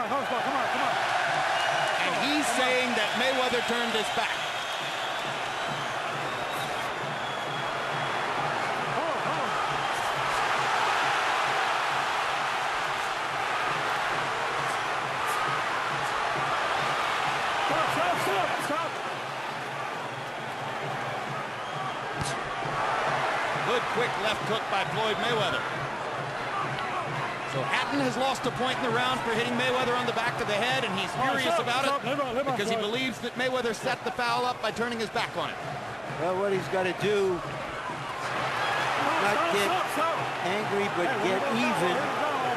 And he's saying that Mayweather turned his back. Stop. Good quick left hook by Floyd Mayweather. So Hatton has lost a point in the round for hitting Mayweather on the back of the head, and he's furious about it because he believes that Mayweather set the foul up by turning his back on it. Well, what he's got to do, not get angry, but get even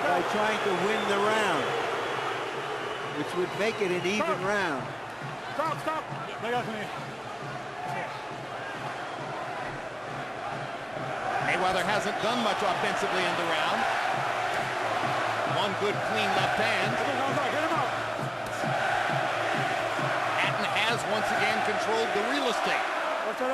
by trying to win the round, which would make it an even round. Stop. Mayweather hasn't done much offensively in the round. One good clean left hand. Hatton has once again controlled the real estate. Let's go.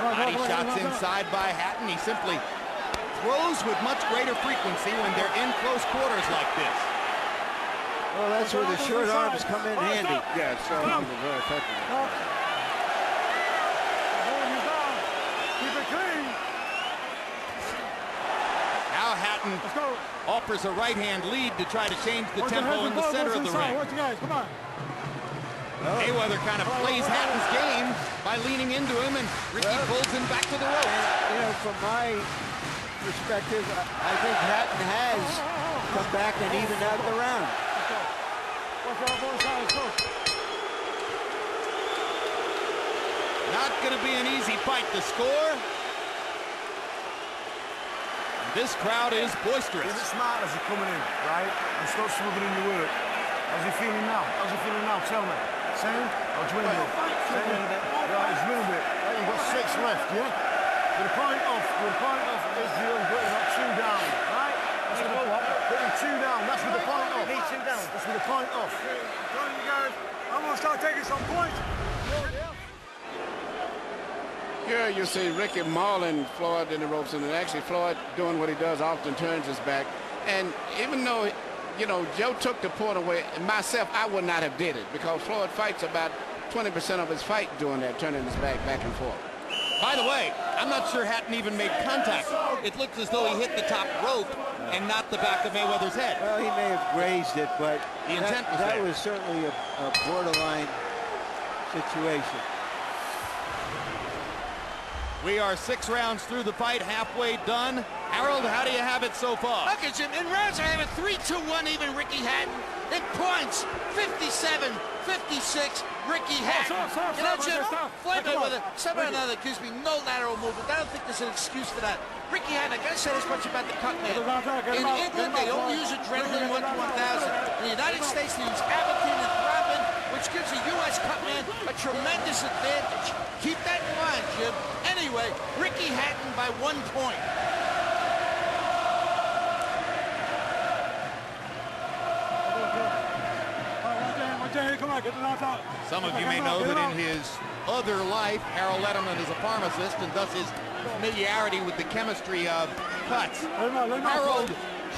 Body shots inside by Hatton. He simply throws with much greater frequency when they're in close quarters like this. Well, that's where the short arms come in handy. Yeah, so very effective. Keep it clean. Now Hatton offers a right-hand lead to try to change the tempo in the center of the ring. Come on. Mayweather kind of plays Hatton's game by leaning into him, and Ricky pulls him back to the ropes. You know, from my perspective, I think Hatton has come back and evened out the round. Not going to be an easy fight to score. This crowd is boisterous. Is it smart as he's coming in, right? And start smothering the work. How's he feeling now? Tell me. Same? Or dwindle? Same? Right, he's a little bit. Right, you've got 6 left, yeah? With a point off is the got 2 down, right? That's with the what? Putting 2 down, that's with the point off. 2 down. That's with the point off. Come on, you guys. I'm going to start taking some points. Here you see Ricky mauling Floyd in the ropes, and actually Floyd doing what he does, often turns his back. And even though, you know, Joe took the point away, myself, I would not have did it, because Floyd fights about 20% of his fight doing that, turning his back and forth. By the way, I'm not sure Hatton even made contact. It looks as though he hit the top rope and not the back of Mayweather's head. Well, he may have grazed it, but the intent was that there. was certainly a borderline situation. We are 6 rounds through the fight, halfway done. Harold, how do you have it so far? Okay, Jim, in rounds I have a 3-2-1 even Ricky Hatton. In points, 57, 56, Ricky Hatton. You know, Jim, Floyd Mayweather, somehow or another gives me no lateral movement. I don't think there's an excuse for that. Ricky Hatton, I gotta say this much about the cut man. In England, they only use adrenaline 1 to 1,000. In the United States, they use Avatine and Thrombin, which gives a U.S. cut man a tremendous advantage. Keep that in mind, Jim. Anyway, Ricky Hatton by 1 point. Some of you may know that in his other life, Harold Letterman is a pharmacist, and thus his familiarity with the chemistry of cuts. Harold,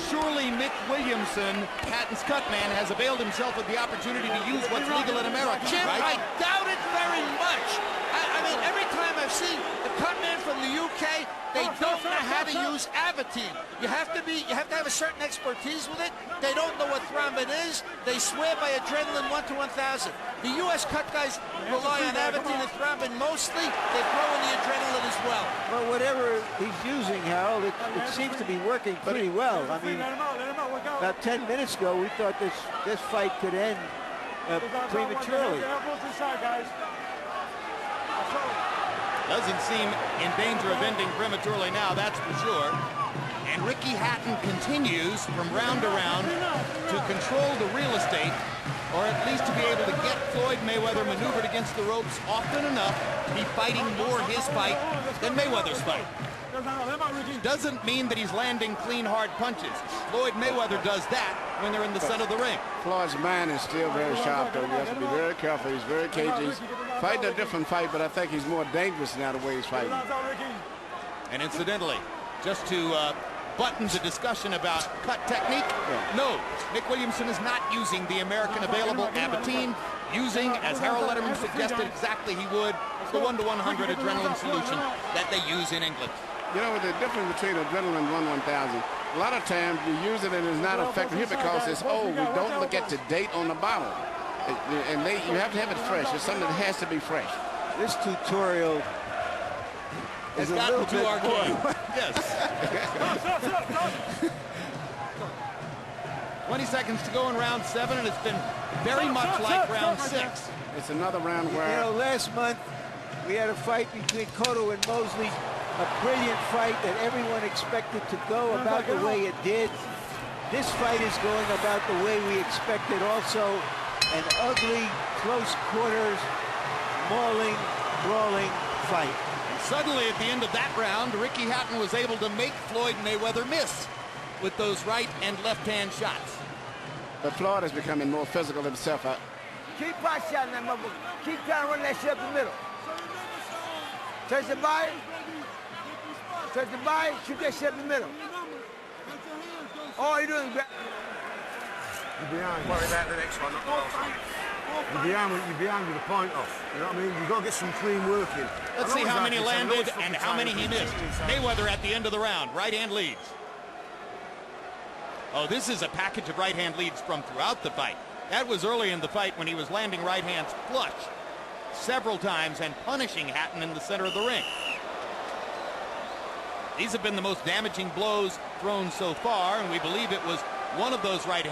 surely Mick Williamson, Hatton's cut man, has availed himself of the opportunity to use what's legal in America, Jim, right? I doubt it very much. I mean, every time I've seen the cut man from the UK, they don't know how to use Avatine. You have to have a certain expertise with it. They don't know what thrombin is. They swear by adrenaline 1 to 1,000. The U.S. cut guys rely on Avatine and thrombin mostly. They throw in the adrenaline as well. Well, whatever he's using, Harold, it seems to be working pretty well. I mean, about 10 minutes ago, we thought this fight could end prematurely. Doesn't seem in danger of ending prematurely now, that's for sure. And Ricky Hatton continues from round to round to control the real estate, or at least to be able to get Floyd Mayweather maneuvered against the ropes often enough to be fighting more his fight than Mayweather's fight. Doesn't mean that he's landing clean, hard punches. Floyd Mayweather does that when they're in the center of the ring. Floyd's mind is still very sharp, though. You have to be very careful. He's very cagey. He's fighting a different fight, but I think he's more dangerous now the way he's fighting. And incidentally, just to button the discussion about cut technique, no, Nick Williamson is not using the American available Abatine, using, as Harold Letterman suggested exactly he would, the 1-to-100 adrenaline solution that they use in England. You know, the difference between adrenaline and 1-1000, a lot of times you use it and it's not effective here because it's old. We don't look at the date on the bottle. You have to have it fresh. It's something that has to be fresh. This tutorial has is a gotten little to bit our game. Yes. 20 seconds to go in round 7, and it's been very much like round 6. It's another round where... You know, last month we had a fight between Cotto and Mosley, a brilliant fight that everyone expected to go about the way it did. This fight is going about the way we expected also. An ugly, close quarters, mauling, brawling fight. And suddenly at the end of that round, Ricky Hatton was able to make Floyd Mayweather miss with those right and left-hand shots. But Floyd is becoming more physical himself. Keep pot shotting that motherfucker. Keep trying to run that shit up the middle. Touch the body. Touch the body. Shoot that shit up the middle. All you doing is You're behind. Worry about the next one, not the last one. You're behind with the point off. You know what I mean? You've got to get some clean work in. Let's see how many landed and how many he missed. Mayweather at the end of the round. Right hand leads. Oh, this is a package of right hand leads from throughout the fight. That was early in the fight when he was landing right hands flush several times and punishing Hatton in the center of the ring. These have been the most damaging blows thrown so far, and we believe it was one of those right hands.